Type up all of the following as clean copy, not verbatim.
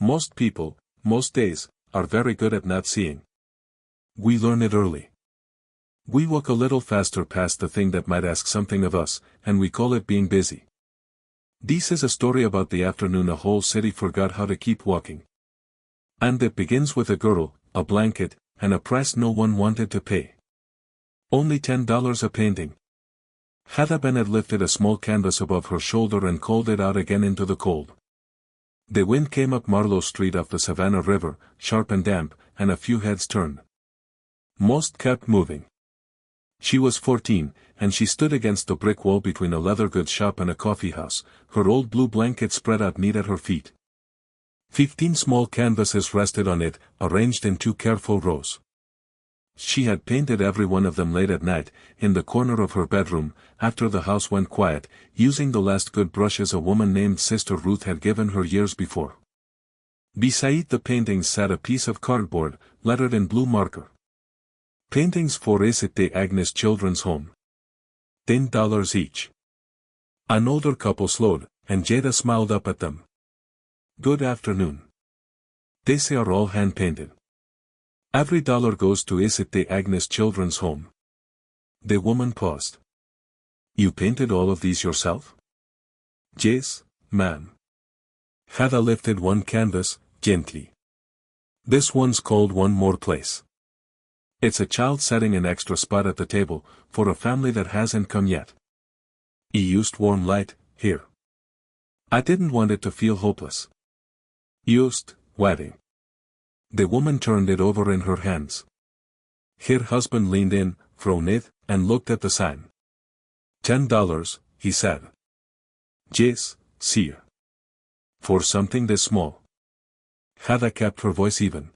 Most people, most days, are very good at not seeing. We learn it early. We walk a little faster past the thing that might ask something of us, and we call it being busy. This is a story about the afternoon a whole city forgot how to keep walking. And it begins with a girl, a blanket, and a price no one wanted to pay. Only $10 a painting. Heather Bennett lifted a small canvas above her shoulder and called it out again into the cold. The wind came up Marlowe Street off the Savannah River, sharp and damp, and a few heads turned. Most kept moving. She was 14, and she stood against the brick wall between a leather goods shop and a coffee house, her old blue blanket spread out neat at her feet. 15 small canvases rested on it, arranged in 2 careful rows. She had painted every one of them late at night, in the corner of her bedroom, after the house went quiet, using the last good brushes a woman named Sister Ruth had given her years before. Beside the paintings sat a piece of cardboard, lettered in blue marker. Paintings for St. Agnes Children's Home. $10 each. An older couple slowed, and Jada smiled up at them. Good afternoon. They say are all hand-painted. Every dollar goes to St. Agnes Children's Home. The woman paused. You painted all of these yourself? Yes, ma'am. Heather lifted one canvas, gently. This one's called One More Place. It's a child setting an extra spot at the table, for a family that hasn't come yet. He used warm light, here. I didn't want it to feel hopeless. Used, wedding. The woman turned it over in her hands. Her husband leaned in, frowned it, and looked at the sign. $10, he said. Yes, sir. For something this small. Heather kept her voice even.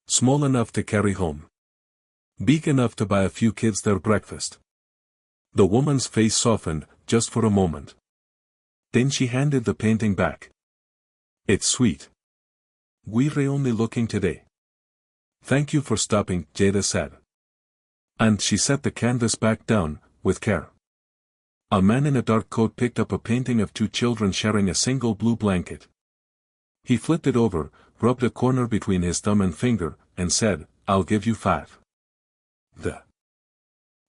Small enough to carry home. Big enough to buy a few kids their breakfast. The woman's face softened, just for a moment. Then she handed the painting back. It's sweet. We're only looking today. Thank you for stopping, Jada said. And she set the canvas back down, with care. A man in a dark coat picked up a painting of 2 children sharing a single blue blanket. He flipped it over, rubbed a corner between his thumb and finger, and said, I'll give you 5. The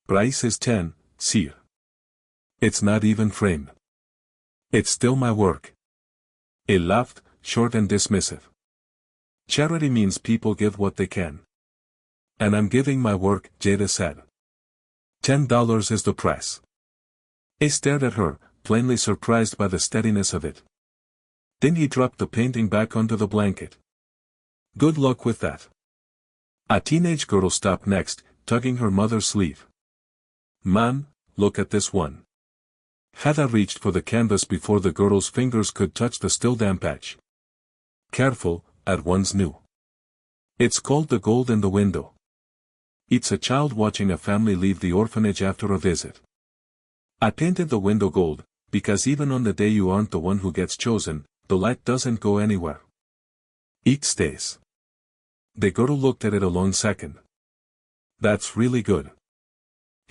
price is 10, sir. It's not even framed. It's still my work. He laughed, short and dismissive. Charity means people give what they can. And I'm giving my work, Jada said. $10 is the price. He stared at her, plainly surprised by the steadiness of it. Then he dropped the painting back onto the blanket. Good luck with that. A teenage girl stopped next, tugging her mother's sleeve. Ma'am, look at this one. Heather reached for the canvas before the girl's fingers could touch the still damp edge. Careful, at once knew. It's called The Gold in the Window. It's a child watching a family leave the orphanage after a visit. I painted the window gold, because even on the day you aren't the one who gets chosen, the light doesn't go anywhere. It stays. The girl looked at it a long second. That's really good.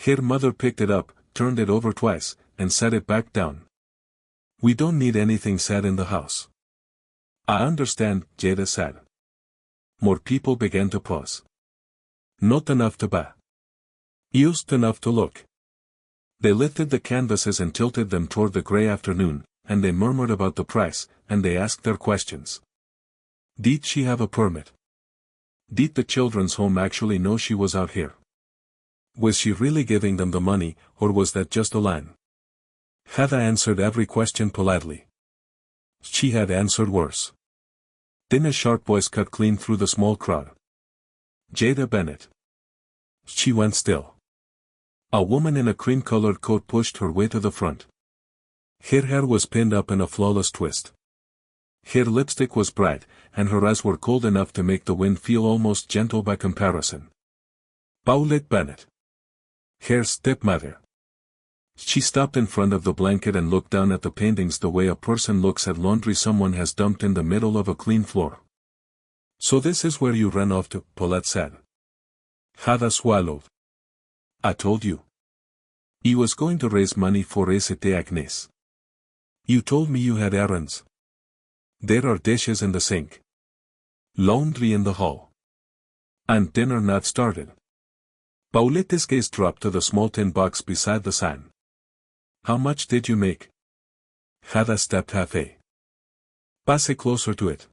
Her mother picked it up, turned it over twice, and set it back down. We don't need anything said in the house. I understand, Jada said. More people began to pause. Not enough to buy. Used enough to look. They lifted the canvases and tilted them toward the gray afternoon, and they murmured about the price, and they asked their questions. Did she have a permit? Did the children's home actually know she was out here? Was she really giving them the money, or was that just a line? Heather answered every question politely. She had answered worse. Then a sharp voice cut clean through the small crowd. Jada Bennett. She went still. A woman in a cream-colored coat pushed her way to the front. Her hair was pinned up in a flawless twist. Her lipstick was bright, and her eyes were cold enough to make the wind feel almost gentle by comparison. Paulette Bennett. Her stepmother. She stopped in front of the blanket and looked down at the paintings the way a person looks at laundry someone has dumped in the middle of a clean floor. So this is where you ran off to, Paulette said. Heather swallowed. I told you. He was going to raise money for St. Agnes. You told me you had errands. There are dishes in the sink. Laundry in the hall. And dinner not started. Paulette's gaze dropped to the small tin box beside the sign. How much did you make? Hada stepped halfway. Passe closer to it.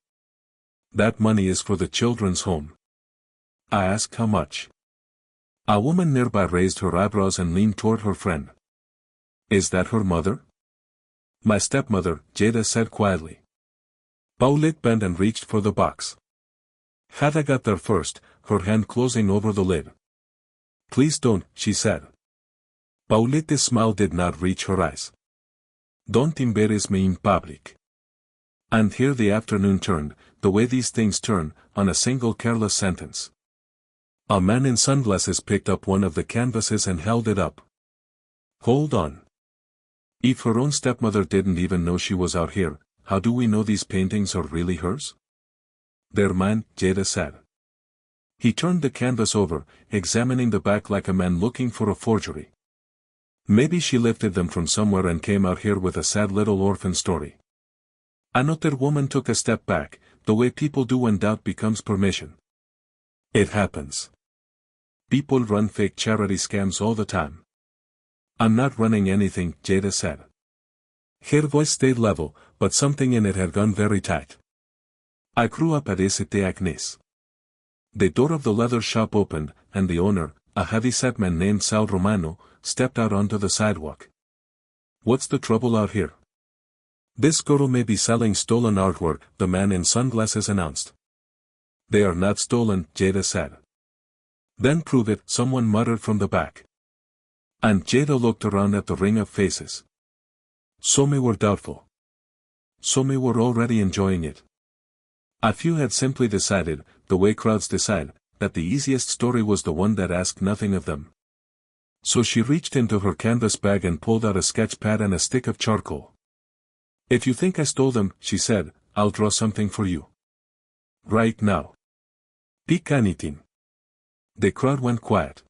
That money is for the children's home. I asked how much. A woman nearby raised her eyebrows and leaned toward her friend. Is that her mother? My stepmother, Jada said quietly. Paulette bent and reached for the box. Hada got there first, her hand closing over the lid. Please don't, she said. Paulette's smile did not reach her eyes. Don't embarrass me in public. And here the afternoon turned, the way these things turn, on a single careless sentence. A man in sunglasses picked up one of the canvases and held it up. Hold on. If her own stepmother didn't even know she was out here, how do we know these paintings are really hers? They're mine, Jada said. He turned the canvas over, examining the back like a man looking for a forgery. Maybe she lifted them from somewhere and came out here with a sad little orphan story. Another woman took a step back, the way people do when doubt becomes permission. It happens. People run fake charity scams all the time. I'm not running anything, Jada said. Her voice stayed level, but something in it had gone very tight. I grew up at St. Agnes. The door of the leather shop opened, and the owner, a heavy-set man named Sal Romano, stepped out onto the sidewalk. What's the trouble out here? This girl may be selling stolen artwork, the man in sunglasses announced. They are not stolen, Jada said. Then prove it, someone muttered from the back. And Jada looked around at the ring of faces. Some were doubtful. Some were already enjoying it. A few had simply decided, the way crowds decide, that the easiest story was the one that asked nothing of them. So she reached into her canvas bag and pulled out a sketch pad and a stick of charcoal. If you think I stole them, she said, I'll draw something for you. Right now. Pick anything. The crowd went quiet.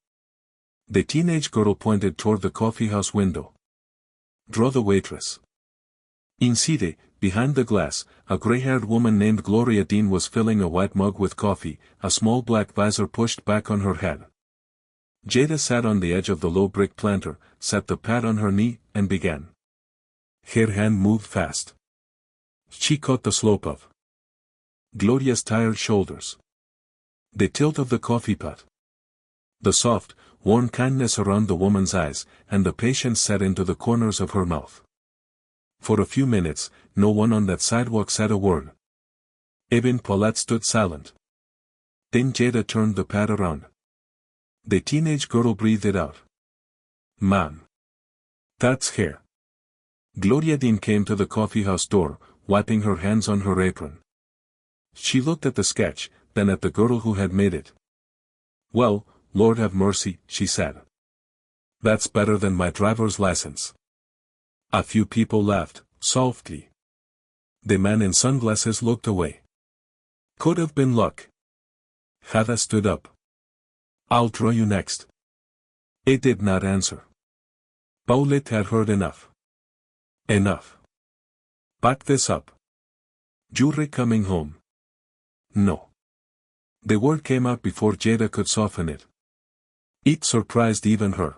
The teenage girl pointed toward the coffeehouse window. Draw the waitress. Inside, behind the glass, a gray-haired woman named Gloria Dean was filling a white mug with coffee, a small black visor pushed back on her head. Jada sat on the edge of the low brick planter, set the pad on her knee, and began. Her hand moved fast. She caught the slope of Gloria's tired shoulders. The tilt of the coffee pot. The soft, warm kindness around the woman's eyes, and the patience set into the corners of her mouth. For a few minutes, no one on that sidewalk said a word. Even Paulette stood silent. Then Jada turned the pad around. The teenage girl breathed it out. Ma'am. That's her. Gloria Dean came to the coffeehouse door, wiping her hands on her apron. She looked at the sketch, then at the girl who had made it. Well, Lord have mercy, she said. That's better than my driver's license. A few people laughed, softly. The man in sunglasses looked away. Could have been luck. Hada stood up. I'll draw you next. It did not answer. Paulette had heard enough. Enough. Back this up. Jury coming home. No. The word came out before Jada could soften it. It surprised even her.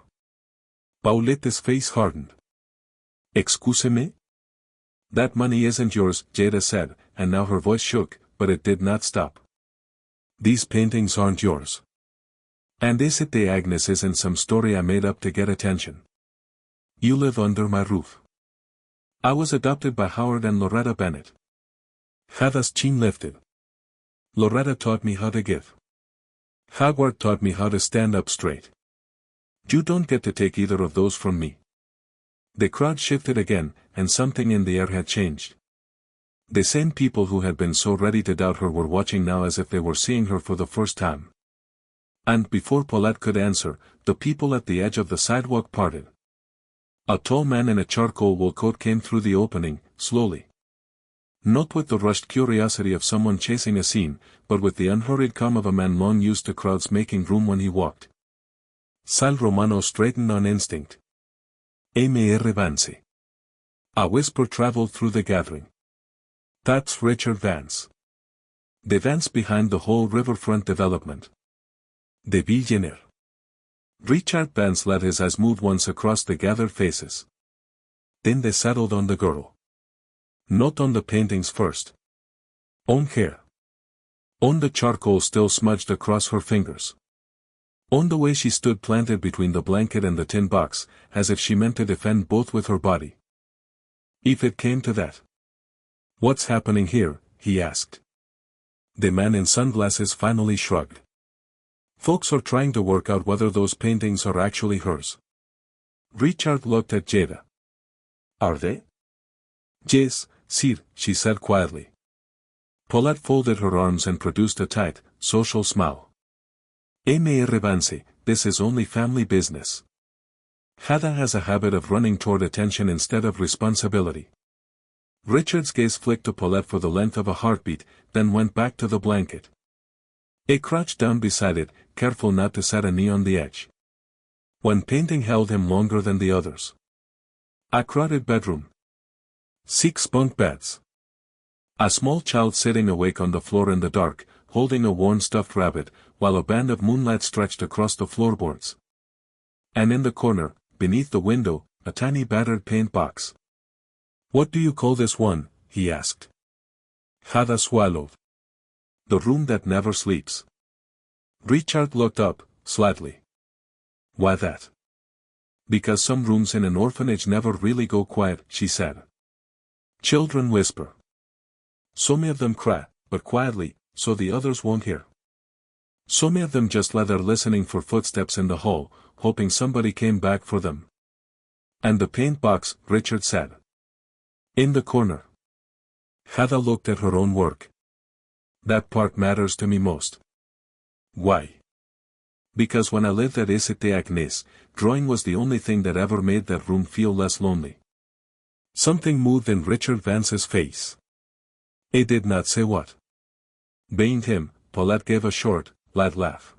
Paulette's face hardened. Excuse me? That money isn't yours, Jada said, and now her voice shook, but it did not stop. These paintings aren't yours. And St. Agnes isn't some story I made up to get attention. You live under my roof. I was adopted by Howard and Loretta Bennett. Hada's chin lifted. Loretta taught me how to give. Howard taught me how to stand up straight. You don't get to take either of those from me. The crowd shifted again, and something in the air had changed. The same people who had been so ready to doubt her were watching now as if they were seeing her for the first time. And before Paulette could answer, the people at the edge of the sidewalk parted. A tall man in a charcoal wool coat came through the opening, slowly. Not with the rushed curiosity of someone chasing a scene, but with the unhurried calm of a man long used to crowds making room when he walked. Sal Romano straightened on instinct. Mr. Vance. A whisper traveled through the gathering. That's Richard Vance. The Vance behind the whole riverfront development. The Billionaire. Richard Vance let his eyes move once across the gathered faces. Then they settled on the girl. Not on the paintings first. On her. On the charcoal still smudged across her fingers. On the way she stood planted between the blanket and the tin box, as if she meant to defend both with her body. If it came to that. What's happening here? He asked. The man in sunglasses finally shrugged. Folks are trying to work out whether those paintings are actually hers. Richard looked at Jada. Are they? Yes, sir, she said quietly. Paulette folded her arms and produced a tight, social smile. Mr. Vance, this is only family business. Hada has a habit of running toward attention instead of responsibility. Richard's gaze flicked to Paulette for the length of a heartbeat, then went back to the blanket. He crouched down beside it, careful not to set a knee on the edge. One painting held him longer than the others. A crowded bedroom. 6 bunk beds. A small child sitting awake on the floor in the dark, holding a worn stuffed rabbit, while a band of moonlight stretched across the floorboards. And in the corner, beneath the window, a tiny battered paint box. What do you call this one? He asked. Hada swallowed. The room that never sleeps. Richard looked up, slightly. Why that? Because some rooms in an orphanage never really go quiet, she said. Children whisper. Some of them cry, but quietly, so the others won't hear. Some of them just lie there listening for footsteps in the hall, hoping somebody came back for them. And the paint box, Richard said. In the corner. Hada looked at her own work. That part matters to me most. Why? Because when I lived at Cité Agnes, drawing was the only thing that ever made that room feel less lonely. Something moved in Richard Vance's face. He did not say what. Behind him, Paulette gave a short, light laugh.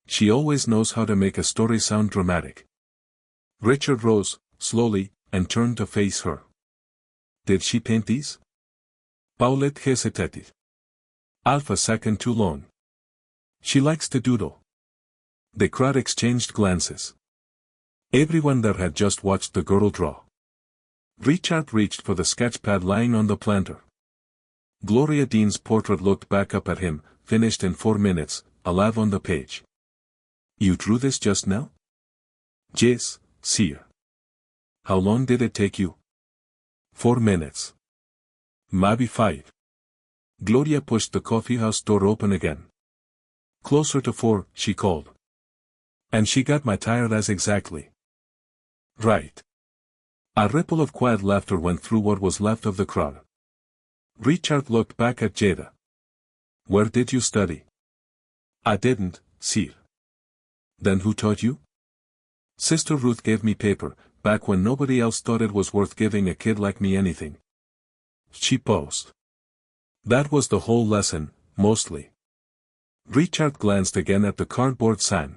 She always knows how to make a story sound dramatic. Richard rose, slowly, and turned to face her. Did she paint these? Paulette hesitated. Half a second too long. She likes to doodle. The crowd exchanged glances. Everyone there had just watched the girl draw. Richard reached for the sketch pad lying on the planter. Gloria Dean's portrait looked back up at him, finished in 4 minutes, alive on the page. You drew this just now? Yes, sir. How long did it take you? 4 minutes. Maybe 5. Gloria pushed the coffeehouse door open again. Closer to 4, she called. And she got my tired ass exactly. Right. A ripple of quiet laughter went through what was left of the crowd. Richard looked back at Jada. Where did you study? I didn't, sir. Then who taught you? Sister Ruth gave me paper, back when nobody else thought it was worth giving a kid like me anything. She paused. That was the whole lesson, mostly. Richard glanced again at the cardboard sign.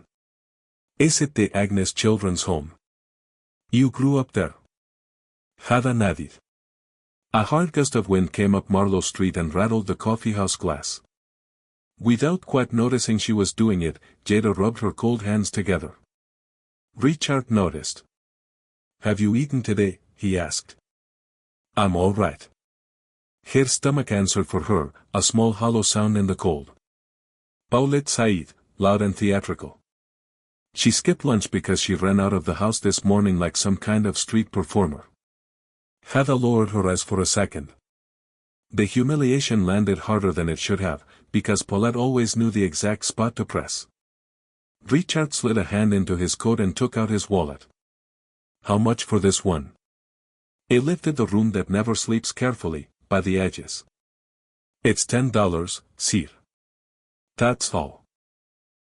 Is it the Agnes Children's Home? You grew up there? Hada nodded. A hard gust of wind came up Marlowe Street and rattled the coffeehouse glass. Without quite noticing she was doing it, Jada rubbed her cold hands together. Richard noticed. Have you eaten today? He asked. I'm all right. Her stomach answered for her, a small hollow sound in the cold. Paulette sighed, loud and theatrical. She skipped lunch because she ran out of the house this morning like some kind of street performer. Hada lowered her eyes for a second. The humiliation landed harder than it should have, because Paulette always knew the exact spot to press. Richard slid a hand into his coat and took out his wallet. How much for this one? He lifted the room that never sleeps carefully, by the edges. It's $10, sir. That's all.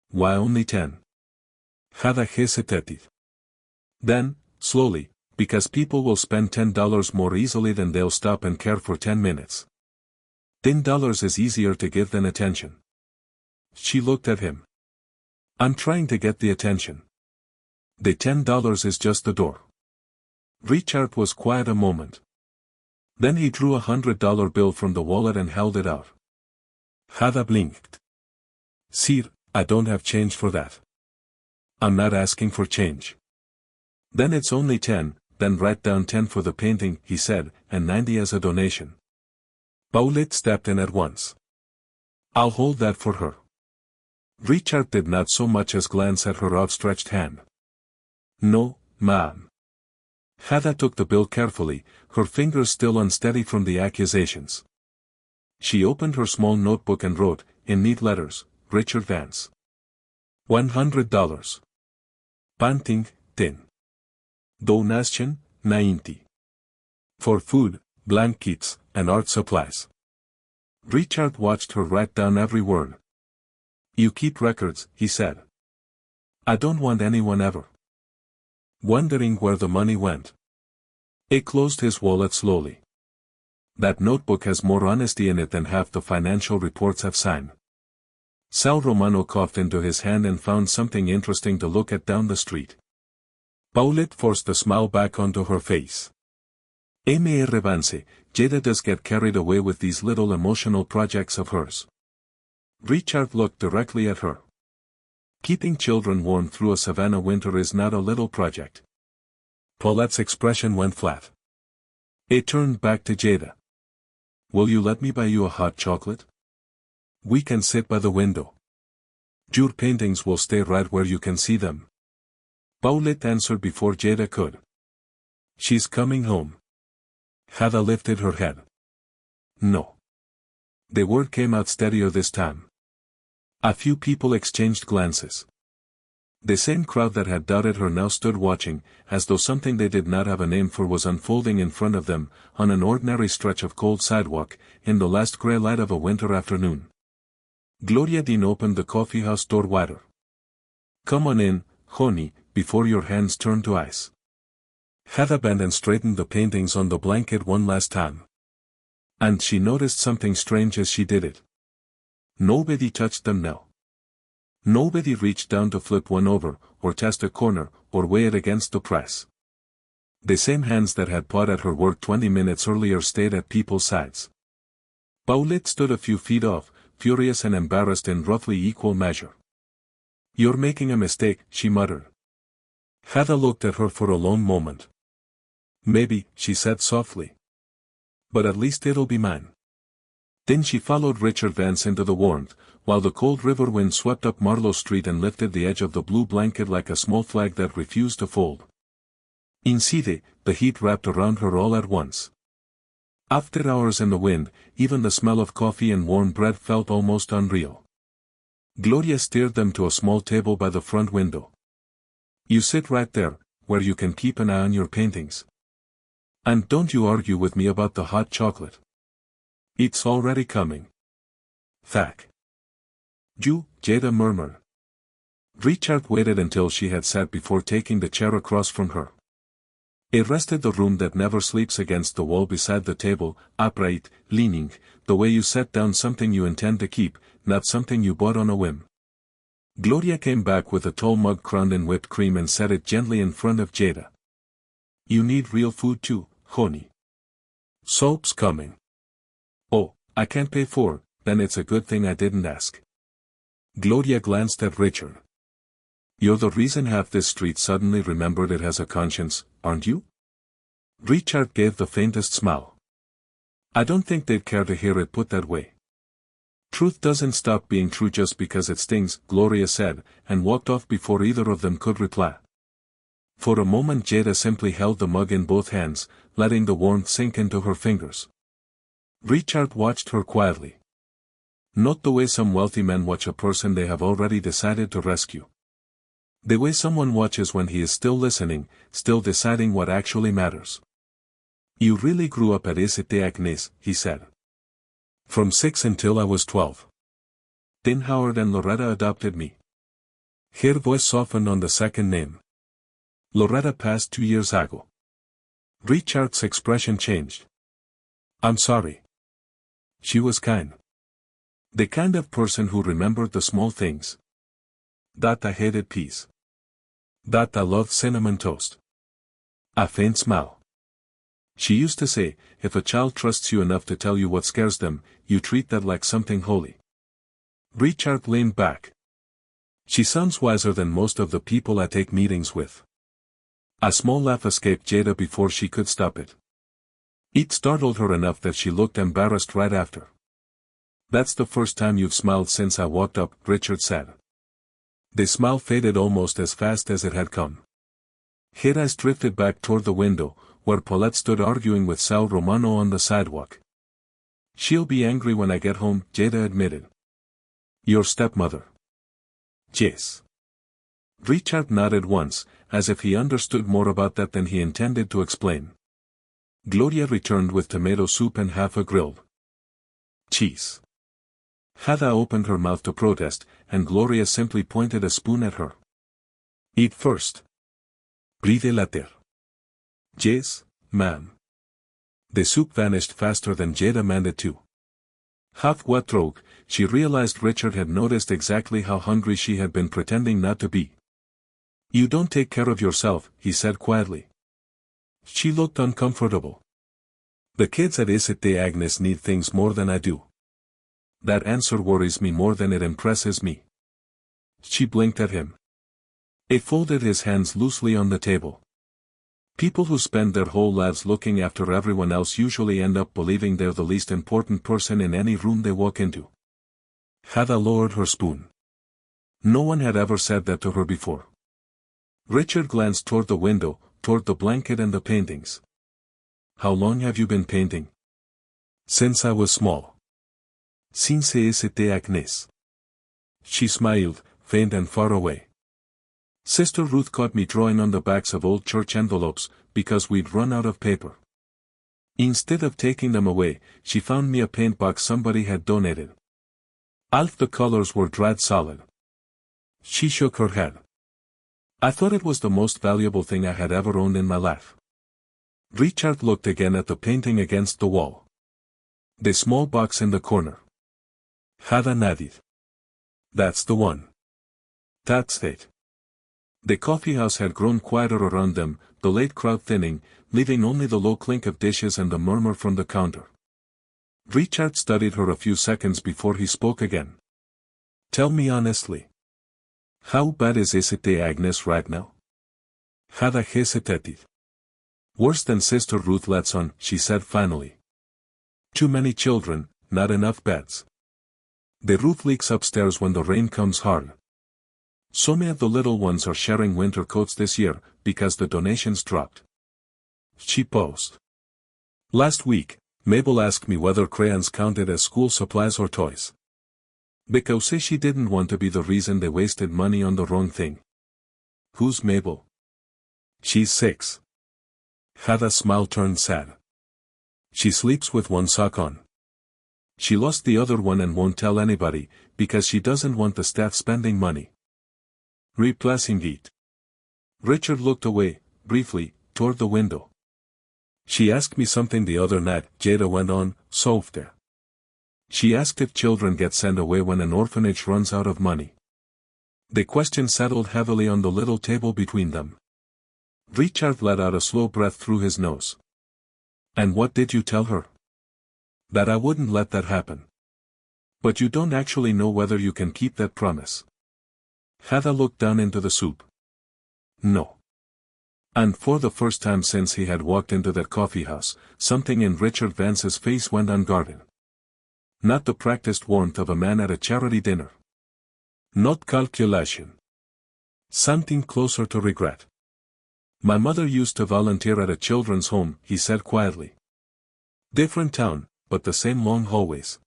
Why only 10? Hada hesitated. Then, slowly, because people will spend $10 more easily than they'll stop and care for 10 minutes. $10 is easier to give than attention. She looked at him. I'm trying to get the attention. The $10 is just the door. Richard was quiet a moment. Then he drew $100 bill from the wallet and held it out. Heather blinked. Sir, I don't have change for that. I'm not asking for change. Then it's only 10, then write down 10 for the painting, he said, and 90 as a donation. Paulette stepped in at once. I'll hold that for her. Richard did not so much as glance at her outstretched hand. No, ma'am. Heather took the bill carefully, her fingers still unsteady from the accusations. She opened her small notebook and wrote, in neat letters, Richard Vance. $100. Painting, 10. Donation, 90. For food, blankets, and art supplies. Richard watched her write down every word. You keep records, he said. I don't want anyone ever wondering where the money went. He closed his wallet slowly. That notebook has more honesty in it than half the financial reports have signed. Sal Romano coughed into his hand and found something interesting to look at down the street. Paulette forced a smile back onto her face. Mr. Vance, Jada does get carried away with these little emotional projects of hers. Richard looked directly at her. Keeping children warm through a Savannah winter is not a little project. Paulette's expression went flat. It turned back to Jada. Will you let me buy you a hot chocolate? We can sit by the window. Your paintings will stay right where you can see them. Paulette answered before Jada could. She's coming home. Heather lifted her head. No. The word came out steadier this time. A few people exchanged glances. The same crowd that had doubted her now stood watching, as though something they did not have a name for was unfolding in front of them, on an ordinary stretch of cold sidewalk, in the last gray light of a winter afternoon. Gloria Dean opened the coffeehouse door wider. Come on in, honey, before your hands turn to ice. Heather bent and straightened the paintings on the blanket one last time. And she noticed something strange as she did it. Nobody touched them now. Nobody reached down to flip one over, or test a corner, or weigh it against the press. The same hands that had pawed at her work 20 minutes earlier stayed at people's sides. Paulette stood a few feet off, furious and embarrassed in roughly equal measure. You're making a mistake, she muttered. Heather looked at her for a long moment. Maybe, she said softly. But at least it'll be mine. Then she followed Richard Vance into the warmth, while the cold river wind swept up Marlowe Street and lifted the edge of the blue blanket like a small flag that refused to fold. Inside, the heat wrapped around her all at once. After hours in the wind, even the smell of coffee and warm bread felt almost unreal. Gloria steered them to a small table by the front window. You sit right there, where you can keep an eye on your paintings. And don't you argue with me about the hot chocolate. It's already coming. Thack. You, Jada murmured. Richard waited until she had sat before taking the chair across from her. It rested the room that never sleeps against the wall beside the table, upright, leaning, the way you set down something you intend to keep, not something you bought on a whim. Gloria came back with a tall mug crowned in whipped cream and set it gently in front of Jada. You need real food too, honey. Soap's coming. Oh, I can't pay for it, then it's a good thing I didn't ask. Gloria glanced at Richard. You're the reason half this street suddenly remembered it has a conscience, aren't you? Richard gave the faintest smile. I don't think they'd care to hear it put that way. Truth doesn't stop being true just because it stings, Gloria said, and walked off before either of them could reply. For a moment Jada simply held the mug in both hands, letting the warmth sink into her fingers. Richard watched her quietly. Not the way some wealthy men watch a person they have already decided to rescue. The way someone watches when he is still listening, still deciding what actually matters. You really grew up at St. Agnes, he said. From 6 until I was 12. Then Howard and Loretta adopted me. Her voice softened on the second name. Loretta passed 2 years ago. Richard's expression changed. I'm sorry. She was kind. The kind of person who remembered the small things. That I hated peas. That I loved cinnamon toast. A faint smile. She used to say, if a child trusts you enough to tell you what scares them, you treat that like something holy. Richard leaned back. She sounds wiser than most of the people I take meetings with. A small laugh escaped Jada before she could stop it. It startled her enough that she looked embarrassed right after. That's the first time you've smiled since I walked up, Richard said. The smile faded almost as fast as it had come. His eyes drifted back toward the window, where Paulette stood arguing with Sal Romano on the sidewalk. She'll be angry when I get home, Jada admitted. Your stepmother. Yes. Richard nodded once, as if he understood more about that than he intended to explain. Gloria returned with tomato soup and half a grilled cheese. Heather opened her mouth to protest, and Gloria simply pointed a spoon at her. Eat first. Breathe later. Yes, ma'am. The soup vanished faster than Jada meant it to. Half-wet throat, she realized Richard had noticed exactly how hungry she had been pretending not to be. You don't take care of yourself, he said quietly. She looked uncomfortable. The kids at Isite Agnes need things more than I do. That answer worries me more than it impresses me. She blinked at him. He folded his hands loosely on the table. People who spend their whole lives looking after everyone else usually end up believing they're the least important person in any room they walk into. Heather lowered her spoon. No one had ever said that to her before. Richard glanced toward the window, toward the blanket and the paintings. How long have you been painting? Since I was small. Since Isite Agnes. She smiled, faint and far away. Sister Ruth caught me drawing on the backs of old church envelopes, because we'd run out of paper. Instead of taking them away, she found me a paint box somebody had donated. Alf, the colors were dried solid. She shook her head. I thought it was the most valuable thing I had ever owned in my life. Richard looked again at the painting against the wall. The small box in the corner. Heather nodded. That's the one. That's it. The coffeehouse had grown quieter around them, the late crowd thinning, leaving only the low clink of dishes and the murmur from the counter. Richard studied her a few seconds before he spoke again. Tell me honestly. How bad is Isite Agnes right now? Heather hesitated. Worse than Sister Ruth lets on, she said finally. Too many children, not enough beds. The roof leaks upstairs when the rain comes hard. So many of the little ones are sharing winter coats this year, because the donations dropped. She paused. Last week, Mabel asked me whether crayons counted as school supplies or toys. Because she didn't want to be the reason they wasted money on the wrong thing. Who's Mabel? She's 6. Heather's smile turned sad. She sleeps with one sock on. She lost the other one and won't tell anybody, because she doesn't want the staff spending money. Replacing it. Richard looked away, briefly, toward the window. She asked me something the other night, Jada went on, softer. She asked if children get sent away when an orphanage runs out of money. The question settled heavily on the little table between them. Richard let out a slow breath through his nose. And what did you tell her? That I wouldn't let that happen. But you don't actually know whether you can keep that promise. Heather looked down into the soup. No. And for the first time since he had walked into that coffeehouse, something in Richard Vance's face went unguarded. Not the practiced warmth of a man at a charity dinner. Not calculation. Something closer to regret. My mother used to volunteer at a children's home, he said quietly. Different town, but the same long hallways.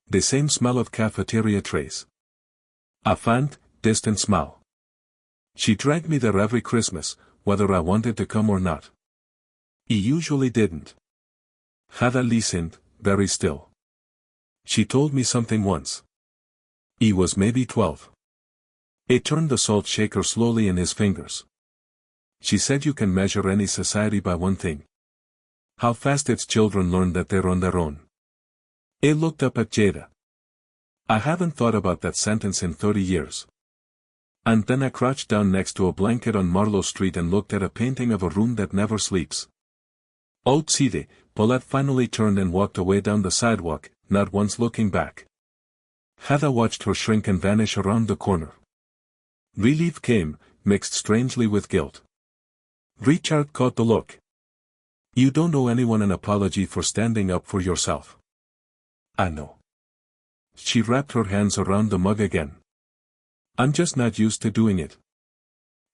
The same smell of cafeteria trays. A faint, distant smile. She dragged me there every Christmas, whether I wanted to come or not. He usually didn't. Heather listened, very still. She told me something once. He was maybe 12. He turned the salt shaker slowly in his fingers. She said you can measure any society by one thing. How fast its children learn that they're on their own. He looked up at Jada. I haven't thought about that sentence in 30 years. And then I crouched down next to a blanket on Marlowe Street and looked at a painting of a room that never sleeps. Outside, Paulette finally turned and walked away down the sidewalk, not once looking back. Heather watched her shrink and vanish around the corner. Relief came, mixed strangely with guilt. Richard caught the look. You don't owe anyone an apology for standing up for yourself. I know. She wrapped her hands around the mug again. I'm just not used to doing it.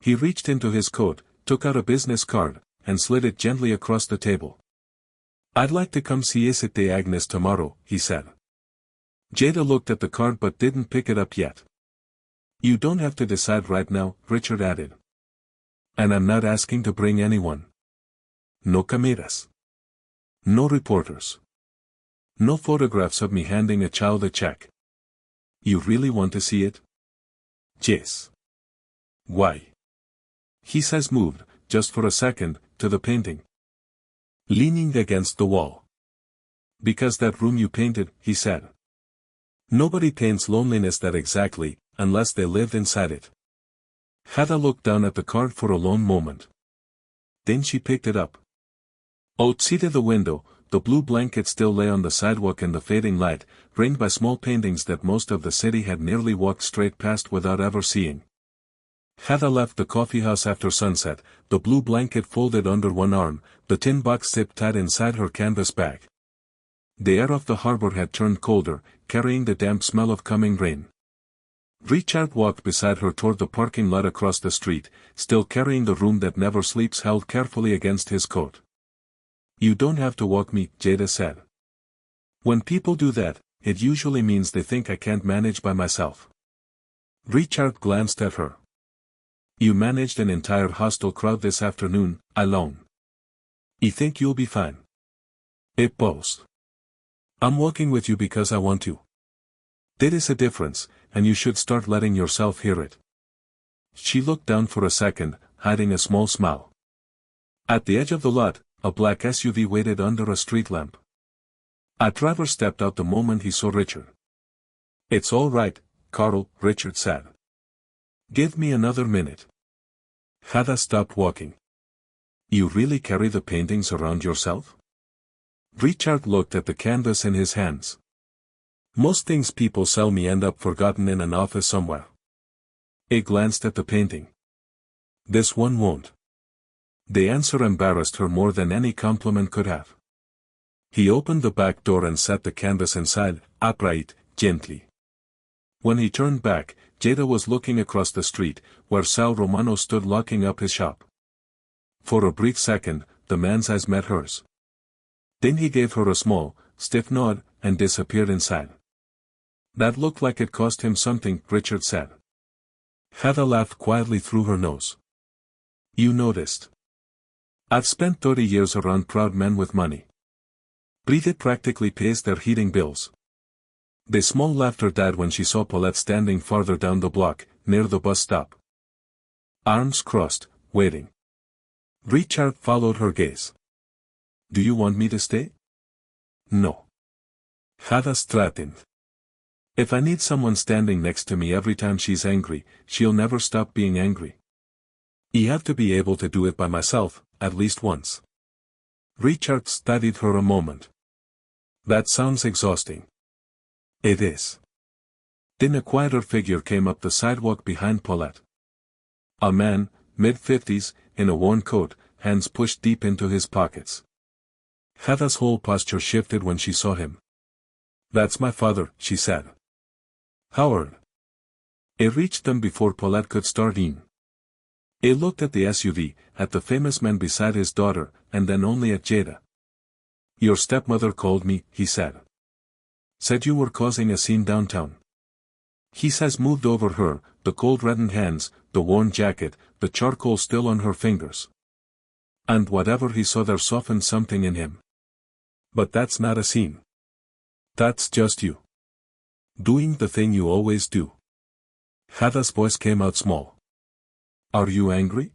He reached into his coat, took out a business card, and slid it gently across the table. I'd like to come see Isite Agnes tomorrow, he said. Jada looked at the card but didn't pick it up yet. You don't have to decide right now, Richard added. And I'm not asking to bring anyone. No cameras. No reporters. No photographs of me handing a child a check. You really want to see it? Yes. Why? He says moved, just for a second, to the painting. Leaning against the wall. Because that room you painted, he said. Nobody paints loneliness that exactly, unless they lived inside it. Heather looked down at the card for a long moment. Then she picked it up. Outside the window, the blue blanket still lay on the sidewalk in the fading light, ringed by small paintings that most of the city had nearly walked straight past without ever seeing. Heather left the coffeehouse after sunset, the blue blanket folded under one arm, the tin box zipped tight inside her canvas bag. The air of the harbor had turned colder, carrying the damp smell of coming rain. Richard walked beside her toward the parking lot across the street, still carrying the room that never sleeps held carefully against his coat. You don't have to walk me, Jada said. When people do that, it usually means they think I can't manage by myself. Richard glanced at her. You managed an entire hostile crowd this afternoon, alone. You think you'll be fine? It paused. I'm walking with you because I want to. There is a difference, and you should start letting yourself hear it. She looked down for a second, hiding a small smile. At the edge of the lot, a black SUV waited under a street lamp. A driver stepped out the moment he saw Richard. It's all right, Carl, Richard said. Give me another minute. Heather stopped walking. You really carry the paintings around yourself? Richard looked at the canvas in his hands. Most things people sell me end up forgotten in an office somewhere. He glanced at the painting. This one won't. The answer embarrassed her more than any compliment could have. He opened the back door and set the canvas inside, upright, gently. When he turned back, Jada was looking across the street, where Sal Romano stood locking up his shop. For a brief second, the man's eyes met hers. Then he gave her a small, stiff nod, and disappeared inside. That looked like it cost him something, Richard said. Heather laughed quietly through her nose. You noticed. I've spent 30 years around proud men with money. Breathe practically pays their heating bills. The small laughter died when she saw Paulette standing farther down the block, near the bus stop. Arms crossed, waiting. Richard followed her gaze. Do you want me to stay? No. Heather straightened. If I need someone standing next to me every time she's angry, she'll never stop being angry. I have to be able to do it by myself, at least once. Richard studied her a moment. That sounds exhausting. It is. Then a quieter figure came up the sidewalk behind Paulette. A man, mid-50s, in a worn coat, hands pushed deep into his pockets. Heather's whole posture shifted when she saw him. That's my father, she said. Howard. He reached them before Paulette could start in. He looked at the SUV, at the famous man beside his daughter, and then only at Jada. Your stepmother called me, he said. Said you were causing a scene downtown. He says moved over her, the cold reddened hands, the worn jacket, the charcoal still on her fingers. And whatever he saw there softened something in him. But that's not a scene. That's just you. Doing the thing you always do. Heather's voice came out small. Are you angry?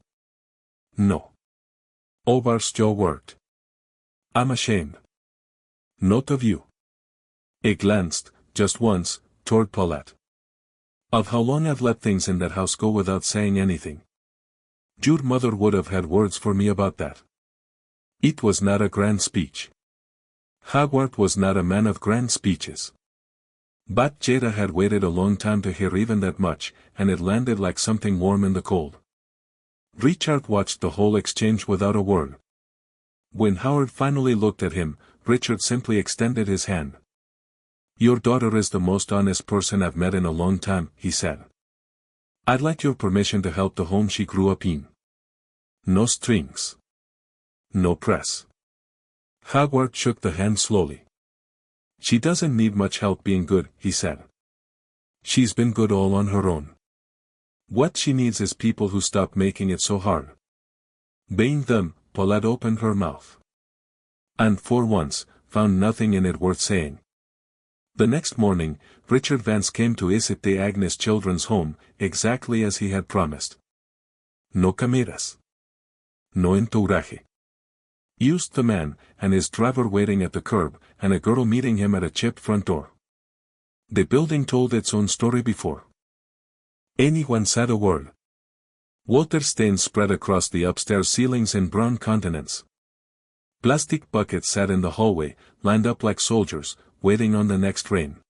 No. Obar's jaw worked. I'm ashamed. Not of you. He glanced, just once, toward Paulette. Of how long I've let things in that house go without saying anything. Your mother would have had words for me about that. It was not a grand speech. Hogwarts was not a man of grand speeches. But Jada had waited a long time to hear even that much, and it landed like something warm in the cold. Richard watched the whole exchange without a word. When Howard finally looked at him, Richard simply extended his hand. "Your daughter is the most honest person I've met in a long time," he said. "I'd like your permission to help the home she grew up in. No strings. No press." Howard shook the hand slowly. "She doesn't need much help being good," he said. "She's been good all on her own. What she needs is people who stop making it so hard." Being them, Paulette opened her mouth. And for once, found nothing in it worth saying. The next morning, Richard Vance came to St. Agnes Children's Home, exactly as he had promised. "No cameras. No entourage." Used the man, and his driver waiting at the curb, and a girl meeting him at a chipped front door. The building told its own story before anyone said a word. Water stains spread across the upstairs ceilings in brown continents. Plastic buckets sat in the hallway, lined up like soldiers, waiting on the next rain.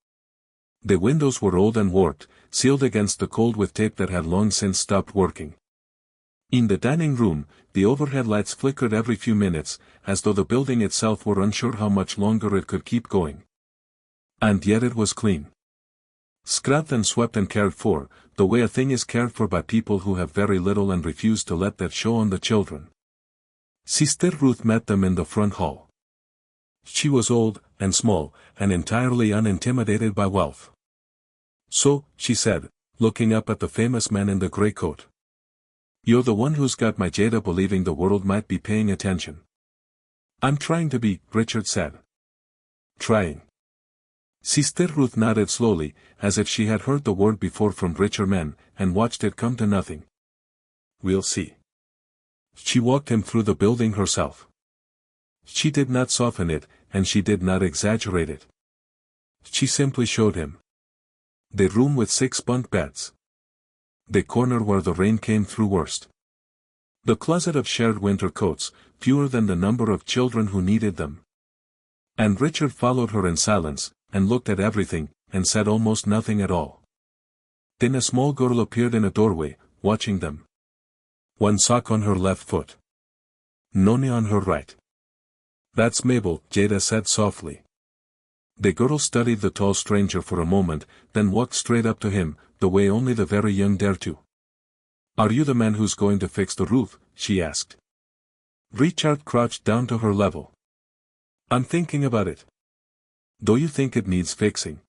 The windows were old and warped, sealed against the cold with tape that had long since stopped working. In the dining room, the overhead lights flickered every few minutes, as though the building itself were unsure how much longer it could keep going. And yet it was clean. Scrubbed and swept and cared for, the way a thing is cared for by people who have very little and refuse to let that show on the children. Sister Ruth met them in the front hall. She was old, and small, and entirely unintimidated by wealth. "So," she said, looking up at the famous man in the gray coat. "You're the one who's got my Jada believing the world might be paying attention." "I'm trying to be," Richard said. "Trying." Sister Ruth nodded slowly, as if she had heard the word before from richer men, and watched it come to nothing. "We'll see." She walked him through the building herself. She did not soften it, and she did not exaggerate it. She simply showed him the room with 6 bunk beds. The corner where the rain came through worst. The closet of shared winter coats, fewer than the number of children who needed them. And Richard followed her in silence, and looked at everything, and said almost nothing at all. Then a small girl appeared in a doorway, watching them. One sock on her left foot. None on her right. "That's Mabel," Jada said softly. The girl studied the tall stranger for a moment, then walked straight up to him, the way only the very young dare to. "Are you the man who's going to fix the roof?" she asked. Richard crouched down to her level. "I'm thinking about it." "Do you think it needs fixing?"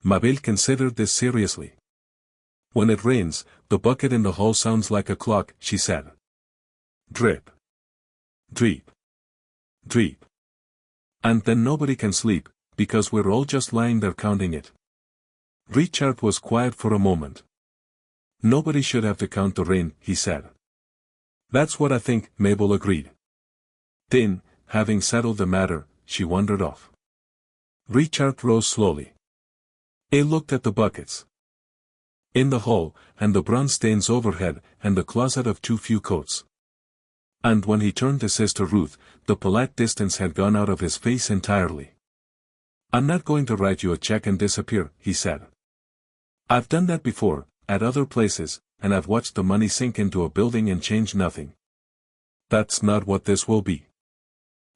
Mabel considered this seriously. "When it rains, the bucket in the hall sounds like a clock," she said. Drip. Drip. Drip. And then nobody can sleep, because we're all just lying there counting it. Richard was quiet for a moment. "Nobody should have to count the rain," he said. "That's what I think," Mabel agreed. Then, having settled the matter, she wandered off. Richard rose slowly. He looked at the buckets in the hall, and the brown stains overhead, and the closet of too few coats. And when he turned to Sister Ruth, the polite distance had gone out of his face entirely. "I'm not going to write you a check and disappear," he said. "I've done that before, at other places, and I've watched the money sink into a building and change nothing. That's not what this will be."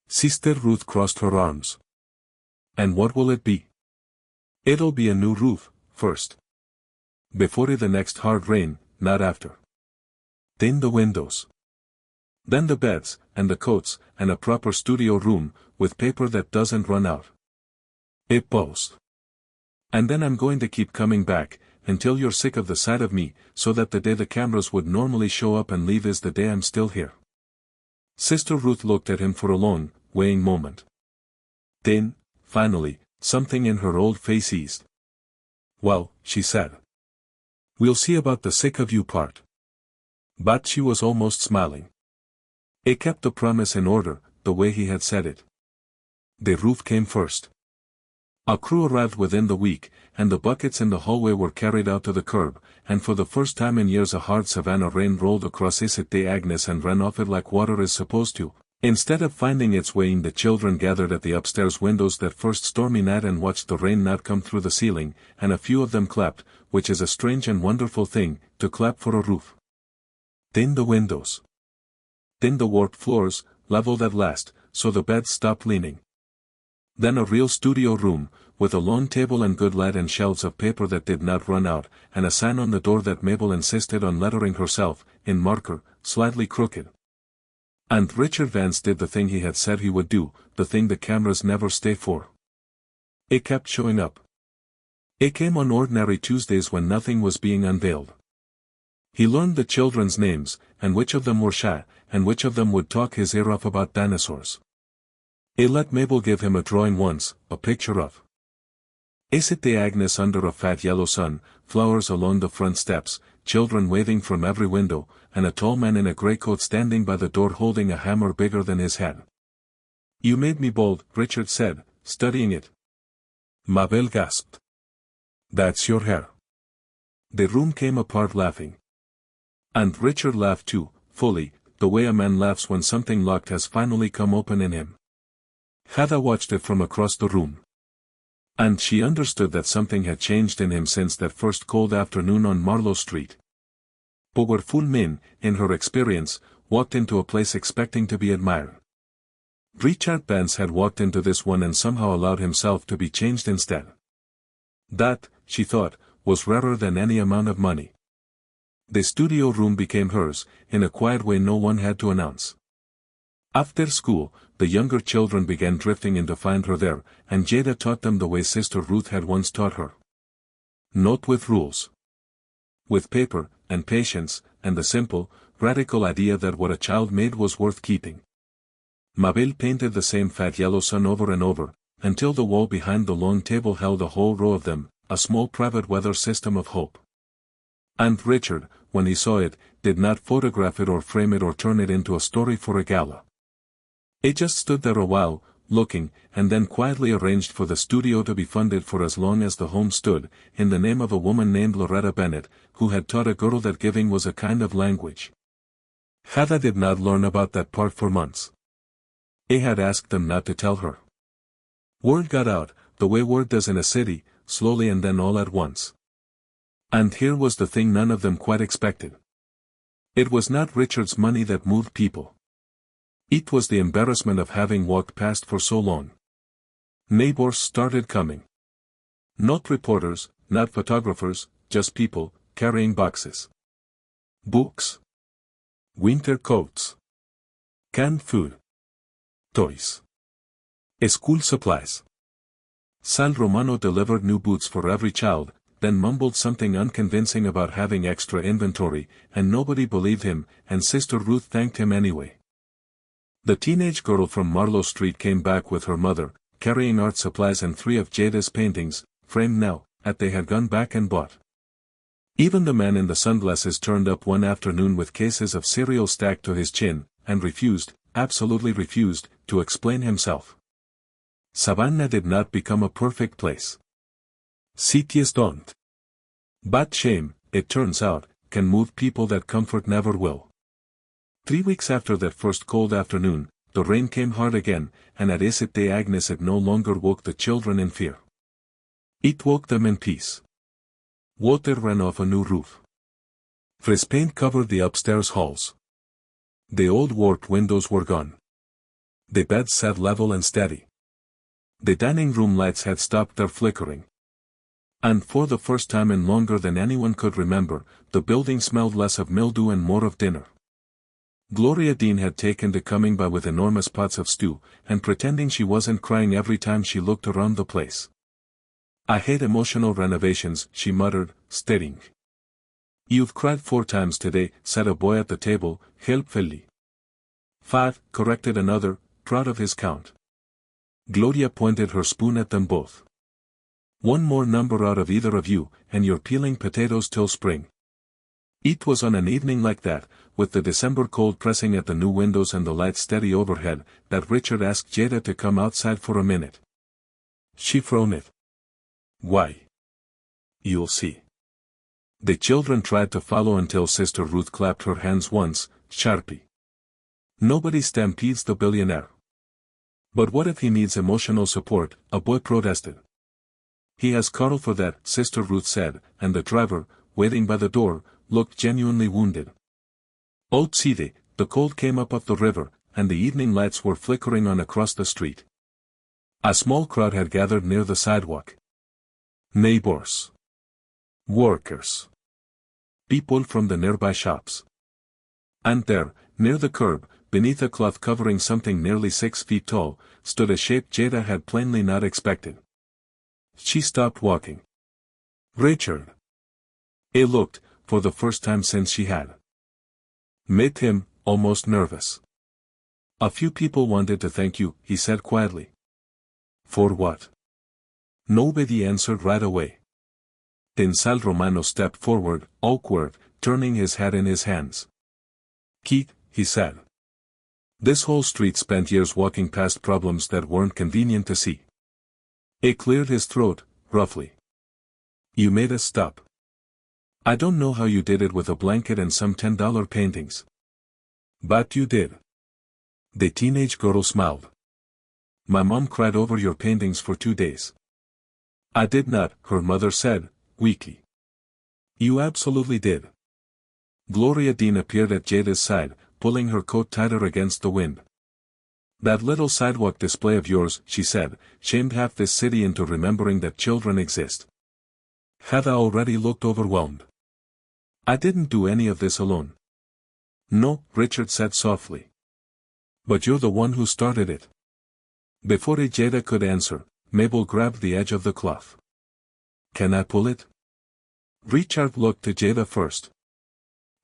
Sister Ruth crossed her arms. "And what will it be?" "It'll be a new roof, first. Before the next hard rain, not after. Then the windows. Then the beds, and the coats, and a proper studio room, with paper that doesn't run out." It paused. "And then I'm going to keep coming back, until you're sick of the sight of me, so that the day the cameras would normally show up and leave is the day I'm still here." Sister Ruth looked at him for a long, weighing moment. Then, finally, something in her old face eased. "Well," she said. "We'll see about the sick of you part." But she was almost smiling. He kept the promise in order, the way he had said it. The roof came first. A crew arrived within the week, and the buckets in the hallway were carried out to the curb, and for the first time in years a hard Savannah rain rolled across St. Agnes and ran off it like water is supposed to, Instead of finding its way in, the children gathered at the upstairs windows that first stormy night and watched the rain not come through the ceiling, and a few of them clapped, which is a strange and wonderful thing, to clap for a roof. Then the windows. Then the warped floors, leveled at last, so the beds stopped leaning. Then a real studio room, with a long table and good light and shelves of paper that did not run out, and a sign on the door that Mabel insisted on lettering herself, in marker, slightly crooked. And Richard Vance did the thing he had said he would do, the thing the cameras never stay for. It kept showing up. It came on ordinary Tuesdays when nothing was being unveiled. He learned the children's names, and which of them were shy, and which of them would talk his ear off about dinosaurs. He let Mabel give him a drawing once, a picture of St. Agnes under a fat yellow sun, flowers along the front steps, children waving from every window, and a tall man in a grey coat standing by the door holding a hammer bigger than his head. "You made me bold," Richard said, studying it. Mabel gasped. "That's your hair." The room came apart laughing. And Richard laughed too, fully, the way a man laughs when something locked has finally come open in him. Heather watched it from across the room. And she understood that something had changed in him since that first cold afternoon on Marlowe Street. Powerful men, in her experience, walked into a place expecting to be admired. Richard Vance had walked into this one and somehow allowed himself to be changed instead. That, she thought, was rarer than any amount of money. The studio room became hers, in a quiet way no one had to announce. After school, the younger children began drifting in to find her there, and Jada taught them the way Sister Ruth had once taught her. Not with rules. With paper, and patience, and the simple, radical idea that what a child made was worth keeping. Mabel painted the same fat yellow sun over and over, until the wall behind the long table held a whole row of them, a small private weather system of hope. And Richard, when he saw it, did not photograph it or frame it or turn it into a story for a gala. It just stood there a while, looking, and then quietly arranged for the studio to be funded for as long as the home stood, in the name of a woman named Loretta Bennett, who had taught a girl that giving was a kind of language. Heather did not learn about that part for months. He had asked them not to tell her. Word got out, the way word does in a city, slowly and then all at once. And here was the thing none of them quite expected. It was not Richard's money that moved people. It was the embarrassment of having walked past for so long. Neighbors started coming. Not reporters, not photographers, just people, carrying boxes. Books. Winter coats. Canned food. Toys. School supplies. Sal Romano delivered new boots for every child, then mumbled something unconvincing about having extra inventory, and nobody believed him, and Sister Ruth thanked him anyway. The teenage girl from Marlowe Street came back with her mother, carrying art supplies and 3 of Jada's paintings, framed now, that they had gone back and bought. Even the man in the sunglasses turned up one afternoon with cases of cereal stacked to his chin, and refused, absolutely refused, to explain himself. Savannah did not become a perfect place. Cities don't. But shame, it turns out, can move people that comfort never will. 3 weeks after that first cold afternoon, the rain came hard again, and at St. Agnes it no longer woke the children in fear. It woke them in peace. Water ran off a new roof. Fresh paint covered the upstairs halls. The old warped windows were gone. The beds sat level and steady. The dining room lights had stopped their flickering. And for the first time in longer than anyone could remember, the building smelled less of mildew and more of dinner. Gloria Dean had taken to coming by with enormous pots of stew, and pretending she wasn't crying every time she looked around the place. "I hate emotional renovations," she muttered, staring. "You've cried 4 times today," said a boy at the table, helpfully. 5, corrected another, proud of his count. Gloria pointed her spoon at them both. "One more number out of either of you, and you're peeling potatoes till spring." It was on an evening like that, with the December cold pressing at the new windows and the lights steady overhead, that Richard asked Jada to come outside for a minute. She frowned. "Why?" "You'll see." The children tried to follow until Sister Ruth clapped her hands once, sharply. Nobody stampedes the billionaire. But what if he needs emotional support, a boy protested. He has Carl for that, Sister Ruth said, and the driver, waiting by the door, looked genuinely wounded. Outside, the cold came up the river, and the evening lights were flickering on across the street. A small crowd had gathered near the sidewalk. Neighbors. Workers. People from the nearby shops. And there, near the curb, beneath a cloth covering something nearly 6 feet tall, stood a shape Jada had plainly not expected. She stopped walking. Richard. He looked, for the first time since she had met him, almost nervous. A few people wanted to thank you, he said quietly. For what? Nobody answered right away. Then Sal Romano stepped forward, awkward, turning his head in his hands. Keith, he said. This whole street spent years walking past problems that weren't convenient to see. He cleared his throat, roughly. You made us stop. I don't know how you did it with a blanket and some $10 paintings. But you did. The teenage girl smiled. My mom cried over your paintings for 2 days. I did not, her mother said, weakly. You absolutely did. Gloria Dean appeared at Jada's side, pulling her coat tighter against the wind. That little sidewalk display of yours, she said, shamed half this city into remembering that children exist. Heather already looked overwhelmed. I didn't do any of this alone. No, Richard said softly. But you're the one who started it. Before Jada could answer, Mabel grabbed the edge of the cloth. Can I pull it? Richard looked to Jada first.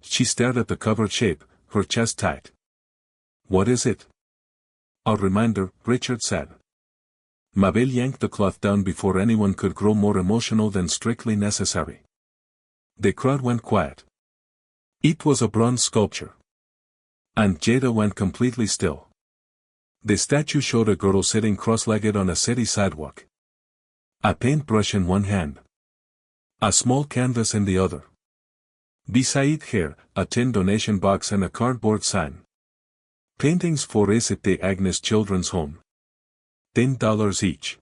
She stared at the covered shape, her chest tight. What is it? A reminder, Richard said. Mabel yanked the cloth down before anyone could grow more emotional than strictly necessary. The crowd went quiet. It was a bronze sculpture. And Jada went completely still. The statue showed a girl sitting cross-legged on a city sidewalk. A paintbrush in one hand. A small canvas in the other. Beside her, a tin donation box and a cardboard sign. Paintings for St. Agnes Children's Home. $10 each.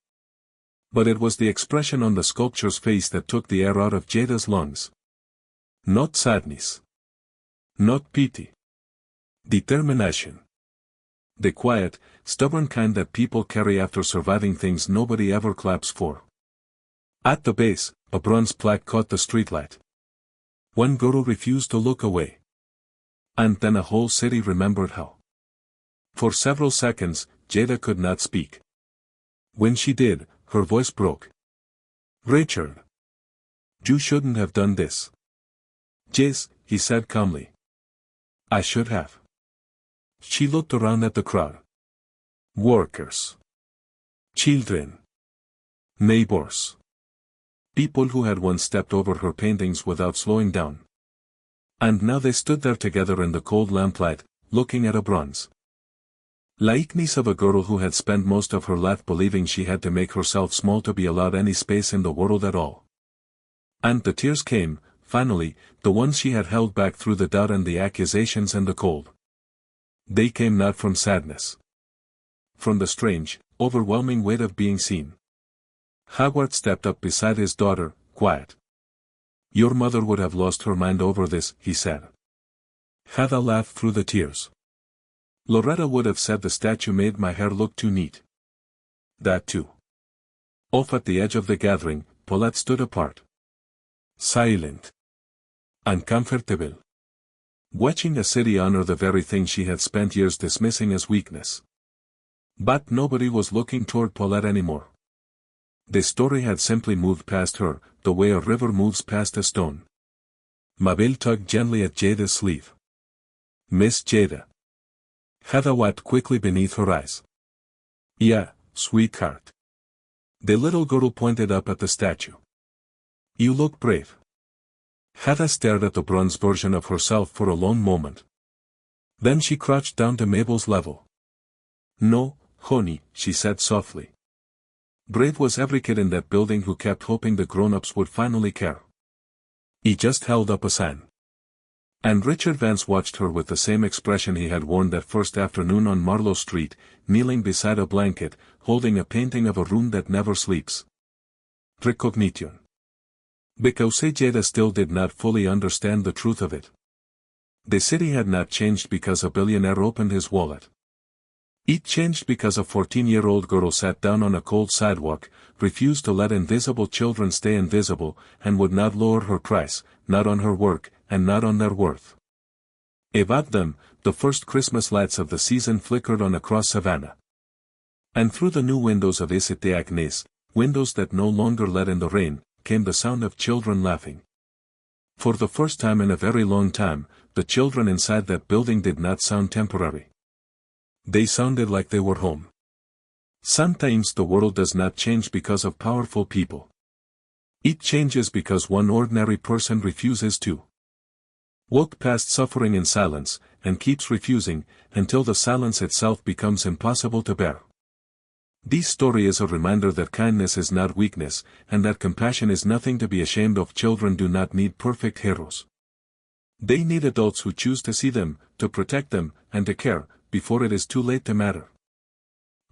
But it was the expression on the sculpture's face that took the air out of Jada's lungs. Not sadness. Not pity. Determination. The quiet, stubborn kind that people carry after surviving things nobody ever claps for. At the base, a bronze plaque caught the streetlight. One girl refused to look away. And then a whole city remembered how. For several seconds, Jada could not speak. When she did, her voice broke. Richard. You shouldn't have done this. Yes, he said calmly. I should have. She looked around at the crowd. Workers. Children. Neighbors. People who had once stepped over her paintings without slowing down. And now they stood there together in the cold lamplight, looking at a bronze likeness of a girl who had spent most of her life believing she had to make herself small to be allowed any space in the world at all. And the tears came, finally, the ones she had held back through the doubt and the accusations and the cold. They came not from sadness. From the strange, overwhelming weight of being seen. Howard stepped up beside his daughter, quiet. Your mother would have lost her mind over this, he said. Heather laughed through the tears. Loretta would have said the statue made my hair look too neat. That too. Off at the edge of the gathering, Paulette stood apart. Silent. Uncomfortable. Watching a city honor the very thing she had spent years dismissing as weakness. But nobody was looking toward Paulette anymore. The story had simply moved past her, the way a river moves past a stone. Mabel tugged gently at Jada's sleeve. Miss Jada. Heather wiped quickly beneath her eyes. Yeah, sweetheart. The little girl pointed up at the statue. You look brave. Heather stared at the bronze version of herself for a long moment. Then she crouched down to Mabel's level. No, honey, she said softly. Brave was every kid in that building who kept hoping the grown-ups would finally care. He just held up a sign. And Richard Vance watched her with the same expression he had worn that first afternoon on Marlowe Street, kneeling beside a blanket, holding a painting of a room that never sleeps. Recognition. Because Jada still did not fully understand the truth of it. The city had not changed because a billionaire opened his wallet. It changed because a 14-year-old girl sat down on a cold sidewalk, refused to let invisible children stay invisible, and would not lower her price, not on her work, and not on their worth. Above them, the first Christmas lights of the season flickered on across Savannah. And through the new windows of Isite Agnes, windows that no longer let in the rain, came the sound of children laughing. For the first time in a very long time, the children inside that building did not sound temporary. They sounded like they were home. Sometimes the world does not change because of powerful people. It changes because one ordinary person refuses to walk past suffering in silence, and keeps refusing, until the silence itself becomes impossible to bear. This story is a reminder that kindness is not weakness, and that compassion is nothing to be ashamed of. Children do not need perfect heroes. They need adults who choose to see them, to protect them, and to care, before it is too late to matter.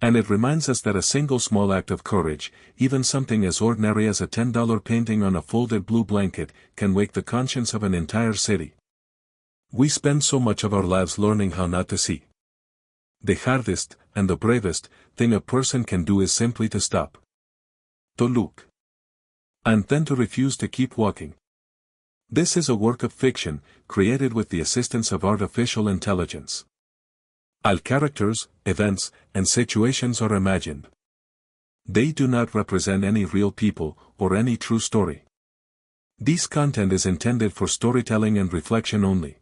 And it reminds us that a single small act of courage, even something as ordinary as a $10 painting on a folded blue blanket, can wake the conscience of an entire city. We spend so much of our lives learning how not to see. The hardest, and the bravest, thing a person can do is simply to stop. To look. And then to refuse to keep walking. This is a work of fiction, created with the assistance of artificial intelligence. All characters, events, and situations are imagined. They do not represent any real people, or any true story. This content is intended for storytelling and reflection only.